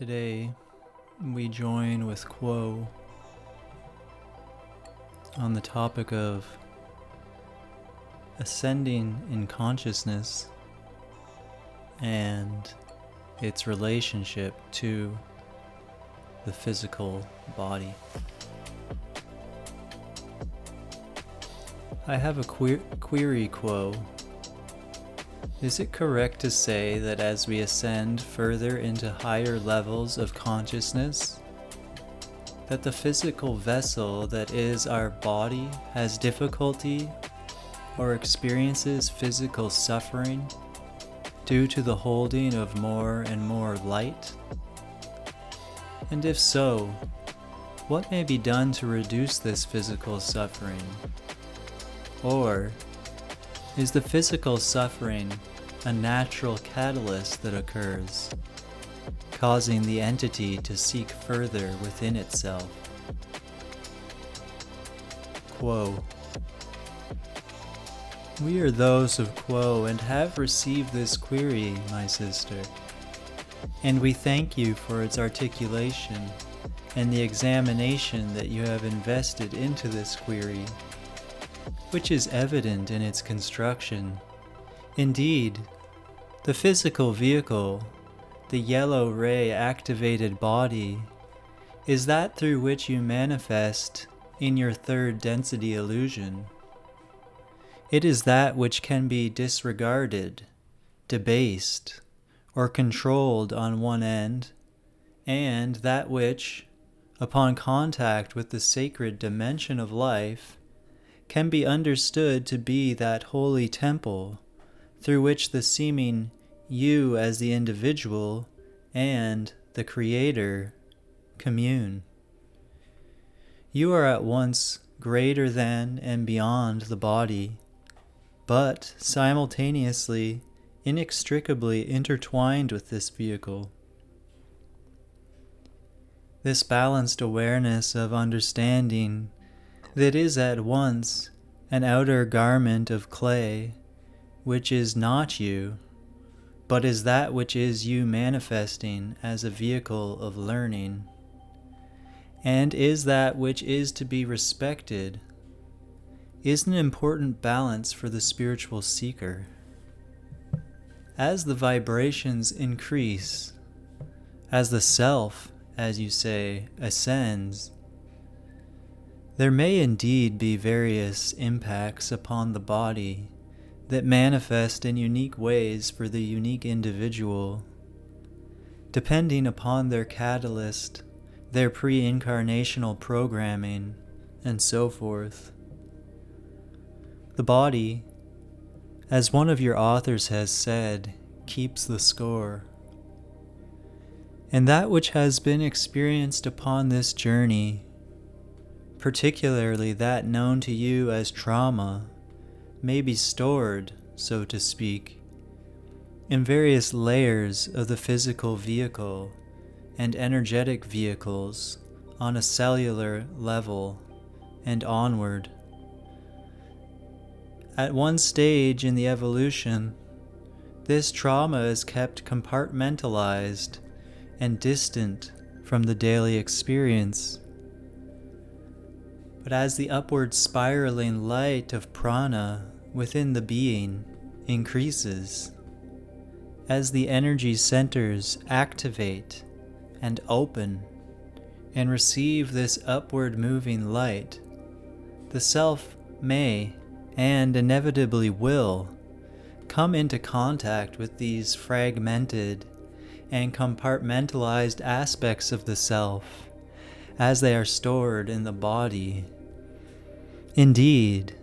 Today, we join with Quo on the topic of ascending in consciousness and its relationship to the physical body. I have a query, Quo. Is it correct to say that as we ascend further into higher levels of consciousness, that the physical vessel that is our body has difficulty or experiences physical suffering due to the holding of more and more light? And if so, what may be done to reduce this physical suffering? Or is the physical suffering a natural catalyst that occurs, causing the entity to seek further within itself? Quo. We are those of Quo and have received this query, my sister, and we thank you for its articulation and the examination that you have invested into this query, which is evident in its construction. Indeed, the physical vehicle, the yellow ray activated body, is that through which you manifest in your third density illusion. It is that which can be disregarded, debased, or controlled on one end, and that which, upon contact with the sacred dimension of life, can be understood to be that holy temple through which the seeming you as the individual and the Creator commune. You are at once greater than and beyond the body, but simultaneously inextricably intertwined with this vehicle. This balanced awareness of understanding that is at once an outer garment of clay, which is not you, but is that which is you manifesting as a vehicle of learning, and is that which is to be respected, is an important balance for the spiritual seeker. As the vibrations increase, as the self, as you say, ascends, there may indeed be various impacts upon the body that manifest in unique ways for the unique individual, depending upon their catalyst, their pre-incarnational programming, and so forth. The body, as one of your authors has said, keeps the score. And that which has been experienced upon this journey, particularly that known to you as trauma, may be stored, so to speak, in various layers of the physical vehicle and energetic vehicles on a cellular level and onward. At one stage in the evolution, this trauma is kept compartmentalized and distant from the daily experience. But as the upward spiraling light of prana within the being increases, as the energy centers activate and open and receive this upward moving light, the self may, and inevitably will, come into contact with these fragmented and compartmentalized aspects of the self as they are stored in the body. Indeed,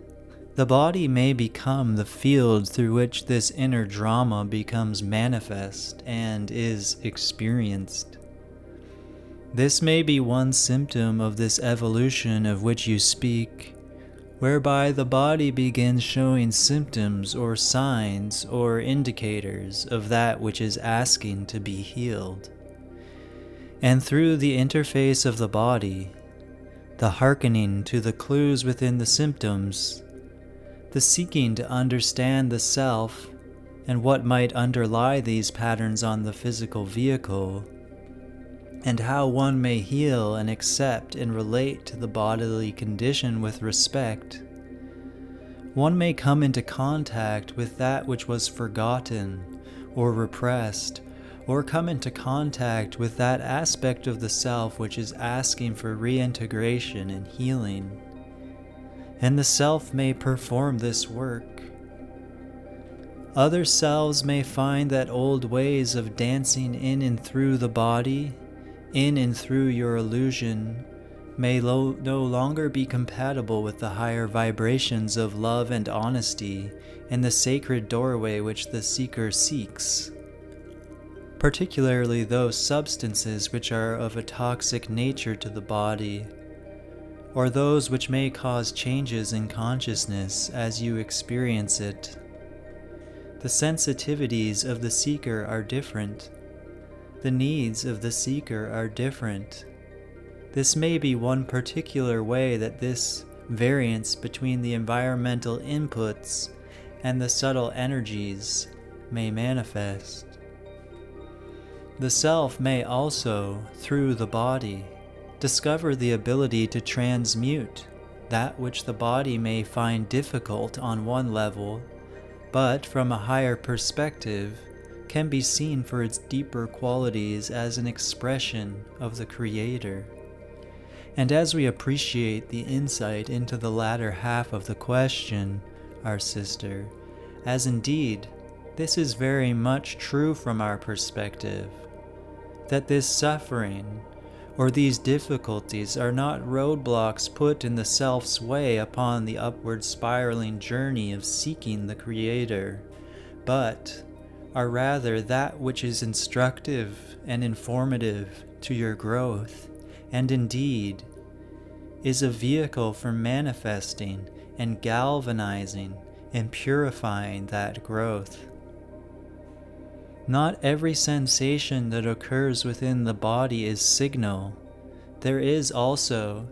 the body may become the field through which this inner drama becomes manifest and is experienced. This may be one symptom of this evolution of which you speak, whereby the body begins showing symptoms or signs or indicators of that which is asking to be healed. And through the interface of the body, the hearkening to the clues within the symptoms, the seeking to understand the self and what might underlie these patterns on the physical vehicle, and how one may heal and accept and relate to the bodily condition with respect, one may come into contact with that which was forgotten or repressed, or come into contact with that aspect of the self which is asking for reintegration and healing. And the self may perform this work. Other selves may find that old ways of dancing in and through the body, in and through your illusion, may no longer be compatible with the higher vibrations of love and honesty and the sacred doorway which the seeker seeks. Particularly those substances which are of a toxic nature to the body, or those which may cause changes in consciousness as you experience it. The sensitivities of the seeker are different. The needs of the seeker are different. This may be one particular way that this variance between the environmental inputs and the subtle energies may manifest. The self may also, through the body, discover the ability to transmute that which the body may find difficult on one level, but from a higher perspective can be seen for its deeper qualities as an expression of the Creator. And as we appreciate the insight into the latter half of the question, our sister, as indeed this is very much true from our perspective, that this suffering or these difficulties are not roadblocks put in the self's way upon the upward spiraling journey of seeking the Creator, but are rather that which is instructive and informative to your growth, and indeed is a vehicle for manifesting and galvanizing and purifying that growth. Not every sensation that occurs within the body is signal. There is also,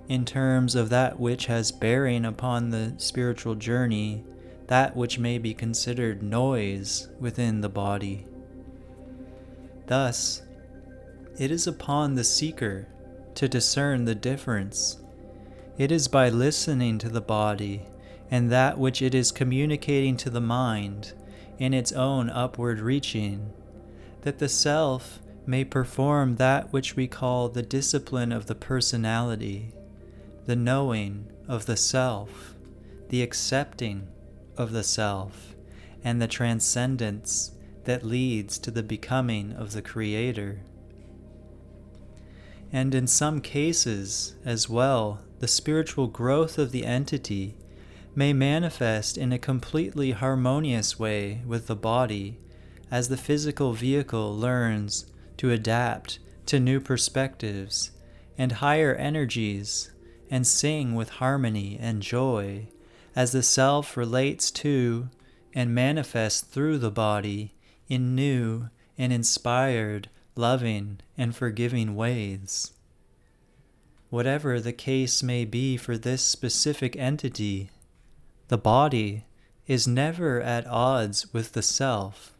in terms of that which has bearing upon the spiritual journey, that which may be considered noise within the body. Thus, it is upon the seeker to discern the difference. It is by listening to the body and that which it is communicating to the mind in its own upward reaching, that the self may perform that which we call the discipline of the personality, the knowing of the self, the accepting of the self, and the transcendence that leads to the becoming of the Creator. And in some cases as well, the spiritual growth of the entity may manifest in a completely harmonious way with the body as the physical vehicle learns to adapt to new perspectives and higher energies and sing with harmony and joy as the self relates to and manifests through the body in new and inspired, loving and forgiving ways. Whatever the case may be for this specific entity, the body is never at odds with the self.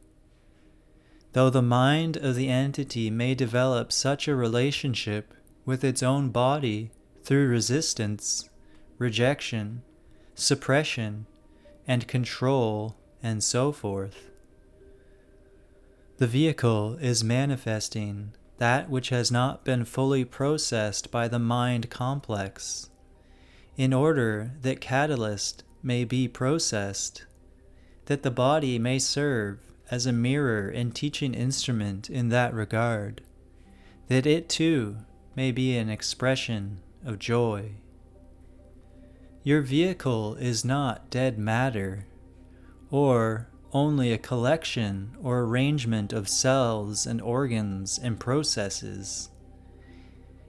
Though the mind of the entity may develop such a relationship with its own body through resistance, rejection, suppression, and control, and so forth, the vehicle is manifesting that which has not been fully processed by the mind complex, in order that catalyst may be processed, that the body may serve as a mirror and teaching instrument in that regard, that it too may be an expression of joy. Your vehicle is not dead matter, or only a collection or arrangement of cells and organs and processes.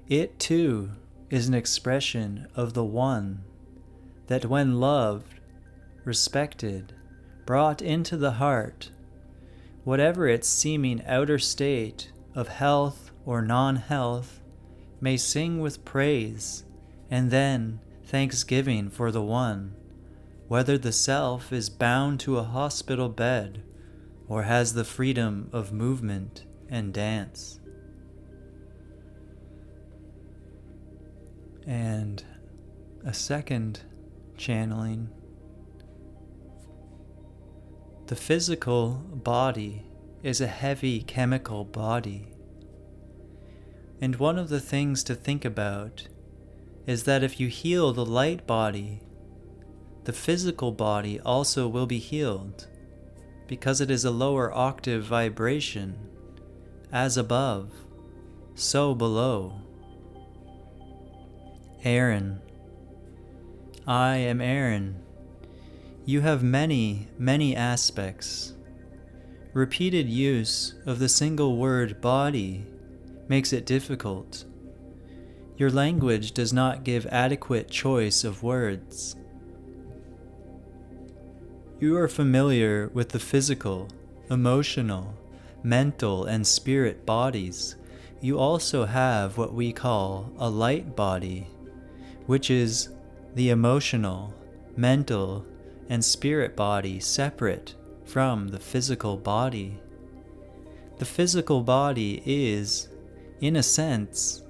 It too is an expression of the One, that when loved, respected, brought into the heart, whatever its seeming outer state of health or non-health, may sing with praise and then thanksgiving for the One, whether the self is bound to a hospital bed or has the freedom of movement and dance. And a second channeling. The physical body is a heavy chemical body. And one of the things to think about is that if you heal the light body, the physical body also will be healed, because it is a lower octave vibration, as above, so below. Aaron. I am Aaron. You have many, many aspects. Repeated use of the single word body makes it difficult. Your language does not give adequate choice of words. You are familiar with the physical, emotional, mental, and spirit bodies. You also have what we call a light body, which is the emotional, mental, and spirit body separate from the physical body. The physical body is, in a sense,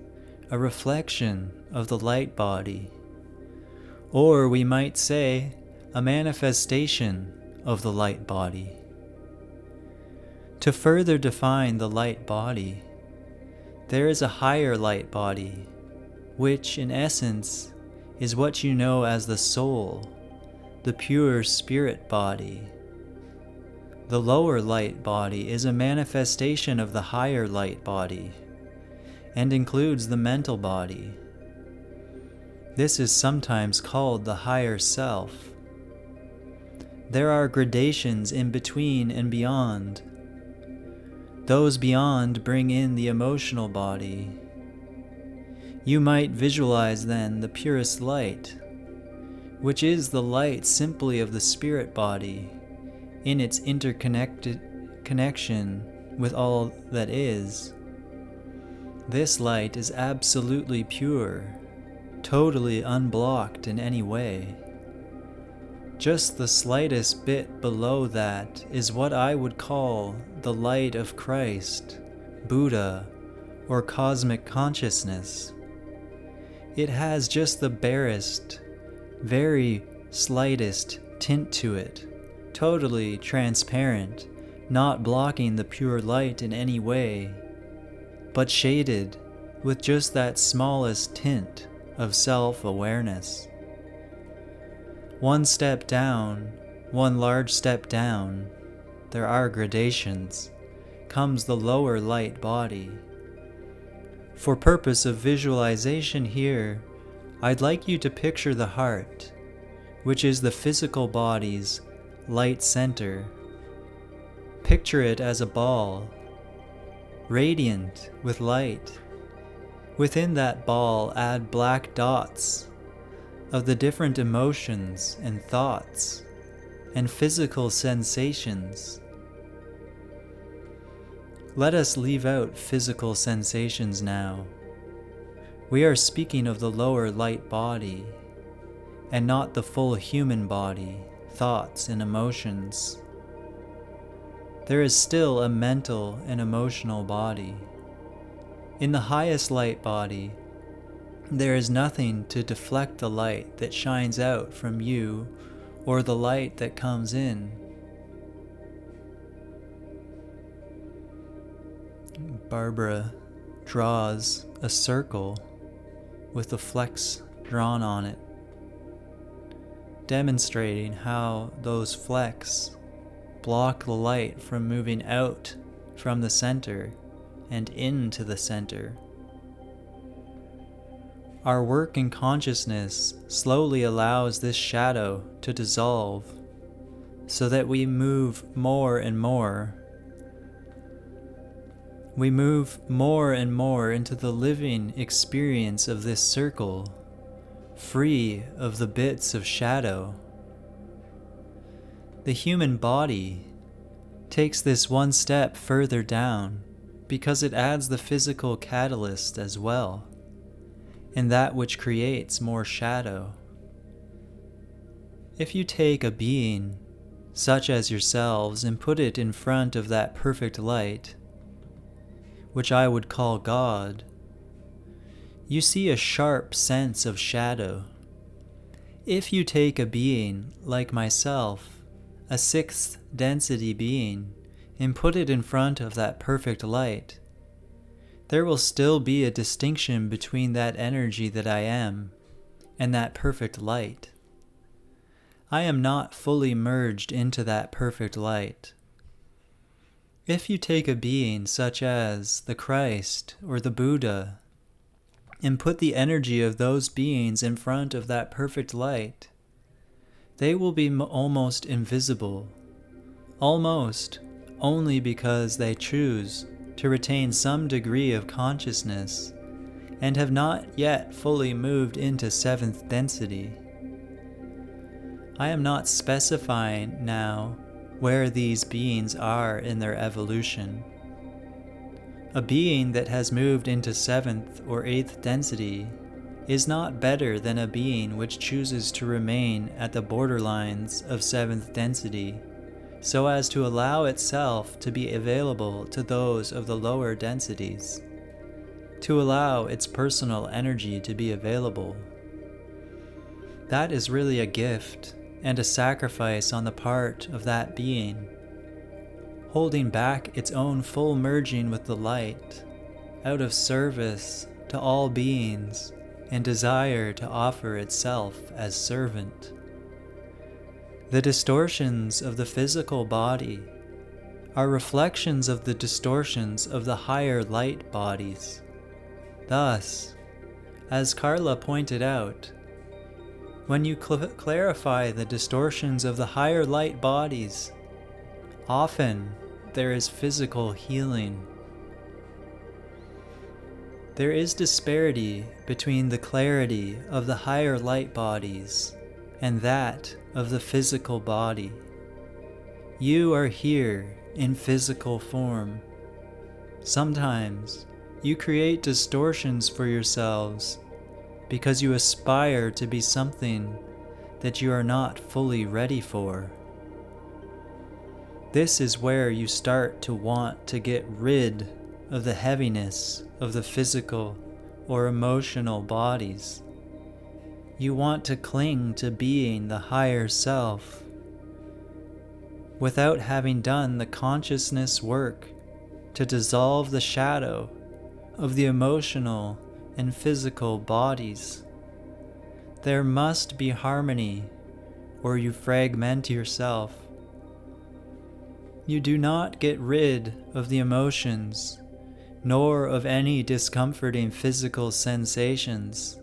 a reflection of the light body, or we might say a manifestation of the light body. To further define the light body, there is a higher light body, which in essence is what you know as the soul, the pure spirit body. The lower light body is a manifestation of the higher light body, and includes the mental body. This is sometimes called the higher self. There are gradations in between and beyond. Those beyond bring in the emotional body. You might visualize then the purest light, which is the light simply of the spirit body in its interconnected connection with all that is. This light is absolutely pure, totally unblocked in any way. Just the slightest bit below that is what I would call the light of Christ, Buddha, or cosmic consciousness. It has just the barest, very slightest tint to it, totally transparent, not blocking the pure light in any way, but shaded with just that smallest tint of self-awareness. One step down, one large step down, there are gradations, comes the lower light body. For purpose of visualization here, I'd like you to picture the heart, which is the physical body's light center. Picture it as a ball, radiant with light. Within that ball, add black dots of the different emotions and thoughts and physical sensations. Let us leave out physical sensations now. We are speaking of the lower light body and not the full human body, thoughts and emotions. There is still a mental and emotional body. In the highest light body, there is nothing to deflect the light that shines out from you or the light that comes in. Barbara draws a circle with the flecks drawn on it, demonstrating how those flecks block the light from moving out from the center and into the center. Our work in consciousness slowly allows this shadow to dissolve so that we move more and more. We move more and more into the living experience of this circle, free of the bits of shadow. The human body takes this one step further down because it adds the physical catalyst as well, and that which creates more shadow. If you take a being, such as yourselves, and put it in front of that perfect light, which I would call God, you see a sharp sense of shadow. If you take a being like myself, a sixth density being, and put it in front of that perfect light, there will still be a distinction between that energy that I am and that perfect light. I am not fully merged into that perfect light. If you take a being such as the Christ or the Buddha and put the energy of those beings in front of that perfect light, they will be almost invisible, almost only because they choose to retain some degree of consciousness and have not yet fully moved into seventh density. I am not specifying now where these beings are in their evolution. A being that has moved into seventh or eighth density is not better than a being which chooses to remain at the borderlines of seventh density, so as to allow itself to be available to those of the lower densities, to allow its personal energy to be available. That is really a gift and a sacrifice on the part of that being, holding back its own full merging with the light, out of service to all beings and desire to offer itself as servant. The distortions of the physical body are reflections of the distortions of the higher light bodies. Thus, as Carla pointed out, when you clarify the distortions of the higher light bodies, often there is physical healing. There is disparity between the clarity of the higher light bodies and that of the physical body. You are here in physical form. Sometimes you create distortions for yourselves because you aspire to be something that you are not fully ready for. This is where you start to want to get rid of the heaviness of the physical or emotional bodies. You want to cling to being the higher self without having done the consciousness work to dissolve the shadow of the emotional and physical bodies. There must be harmony, or you fragment yourself. You do not get rid of the emotions, nor of any discomforting physical sensations.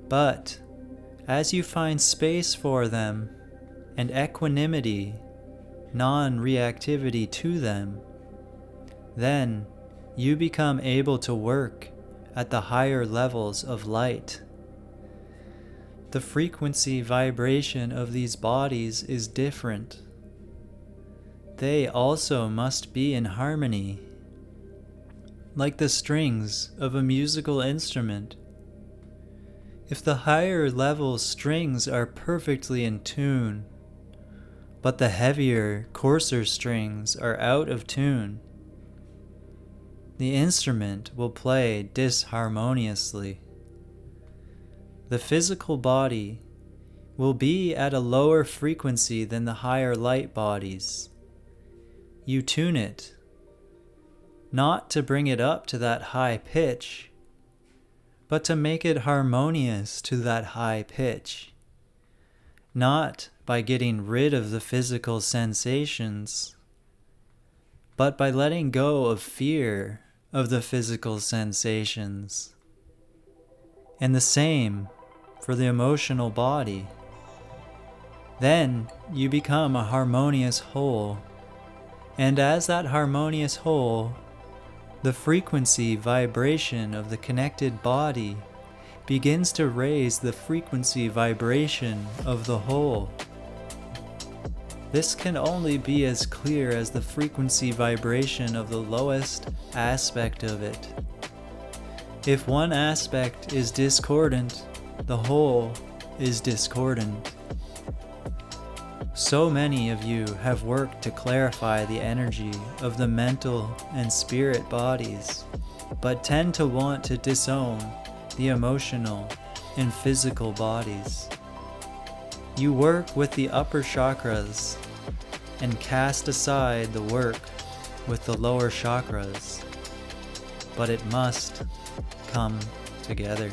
But as you find space for them and equanimity, non-reactivity to them, then you become able to work at the higher levels of light. The frequency vibration of these bodies is different. They also must be in harmony, like the strings of a musical instrument. If the higher level strings are perfectly in tune, but the heavier, coarser strings are out of tune, the instrument will play disharmoniously. The physical body will be at a lower frequency than the higher light bodies. You tune it, not to bring it up to that high pitch, but to make it harmonious to that high pitch, not by getting rid of the physical sensations, but by letting go of fear of the physical sensations. And the same for the emotional body. Then you become a harmonious whole, and as that harmonious whole, the frequency vibration of the connected body begins to raise the frequency vibration of the whole. This can only be as clear as the frequency vibration of the lowest aspect of it. If one aspect is discordant, the whole is discordant. So many of you have worked to clarify the energy of the mental and spirit bodies, but tend to want to disown the emotional and physical bodies. You work with the upper chakras and cast aside the work with the lower chakras, but it must come together.